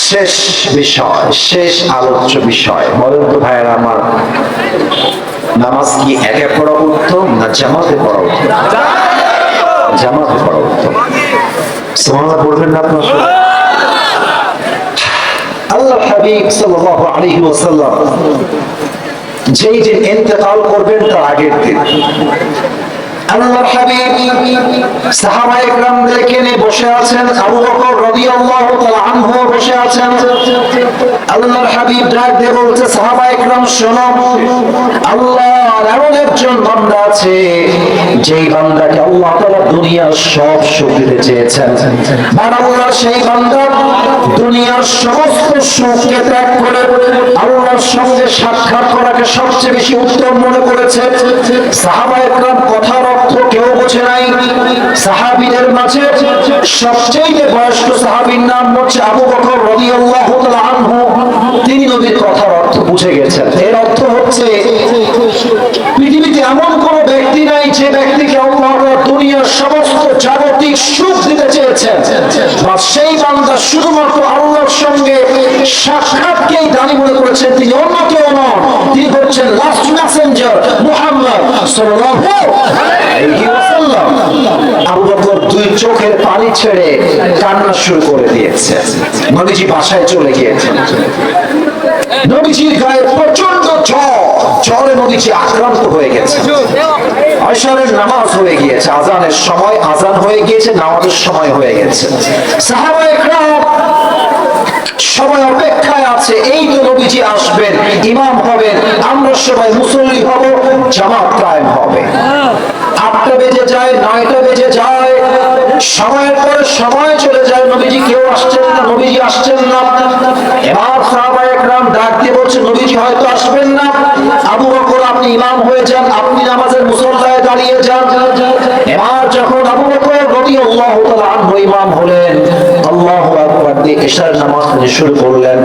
শেষ বিষয়, শেষ আলোচ্য বিষয়, বলেন তো ভাইয়েরা আমার, নামাজ কি একা পড়া উত্তম না জামাতে পড়া উত্তম? জামাতে পড়া উত্তম। সুবহানাল্লাহ পড়বেন না আপনারা? আল্লাহ হাবিব সাল্লাল্লাহু আলাইহি ওয়াসাল্লাম যেই দিন ইন্তেকাল করবেন তার আগের দিন আল্লাহর হাবিব সাহাবায়ে কেরামদেরকে নিয়ে বসে আছেন, আবু বকর রাদিয়াল্লাহু তাআলা আনহু বসে আছেন। আল্লাহর হাবিব ডাক দিয়ে বলছে, সাহাবায়ে কেরাম শোনো, আল্লাহর এমন একজন বান্দা আছে যেই বান্দাকে আল্লাহ তাআলা দুনিয়ার সব সুখ দিতে চেয়েছেন, আর আল্লাহ সেই বান্দা দুনিয়ার সমস্ত সুখকে ত্যাগ করে আল্লাহর সঙ্গে সাক্ষাৎ করাকে সবচেয়ে বেশি উত্তম মনে করেছে। সাহাবায়ে কেরাম কথার অর্থ কেউ বোঝে নাই। সাহাবীদের মাঝে সবচেয়ে বয়স্ক সাহাবীর নাম হচ্ছে আবু বকর রাদিয়াল্লাহু তাআলা আনহু। তিনি নবীর কথার অর্থ বুঝে গেছেন। এর অর্থ হচ্ছে পৃথিবীতে এমন কোন ব্যক্তি নাই যে ব্যক্তিকে আল্লাহ দুনিয়ার সমস্ত জাগতিক সুখ দিতে চেয়েছেন, বা সেই বান্দা শুধুমাত্র আল্লাহর সঙ্গে সাক্ষাৎকেই দানি মনে করেছেন। তিনি অন্য কেউ নন, তিনি হচ্ছেন লাস্ট মেসেঞ্জার মুহাম্মদ সাল্লাল্লাহু আলাইহি ওয়াসাল্লাম। আবু বকর দুই চোখের পানি ছেড়ে কান্না শুরু করে দিয়েছে। নবীজি বাসায় চলে গিয়েছেন। নবীজির গায়ে প্রচন্ড জ্বরে নবীজি আক্রান্ত হয়ে গেছে। আসরের নামাজ হয়ে গিয়েছে, আজানের সময়, আজান হয়ে গিয়েছে, নামাজের সময় হয়ে গেছে। সাহাবায়ে কেরাম সবাই অপেক্ষায় আছে, এই তো নবীজি আসবেন, ইমাম হবেন, আমরা সবাই মুসল্লি হব, জামাত কায়েম হবে। 8টা বেজে যায়, 9টা বেজে যায়, সময়ের পরে সময় চলে যায়, নবীজি কেউ আসছেন না, নবীজি আসছেন না। এবার সাহাবায়ে কেরাম ডাক দিয়ে বলছে, নবীজি হয়তো আসবেন না, আবু বকর আপনি ইমাম হয়ে যান, আপনি নামাজের মুসল্লায় দাঁড়িয়ে যান। এবার যখন আবু বকর রাদিয়াল্লাহু তাআলা আনহু ইমাম হলেন, আল্লাহু আকবার দিয়ে ইশার নামাজ শুরু করলেন।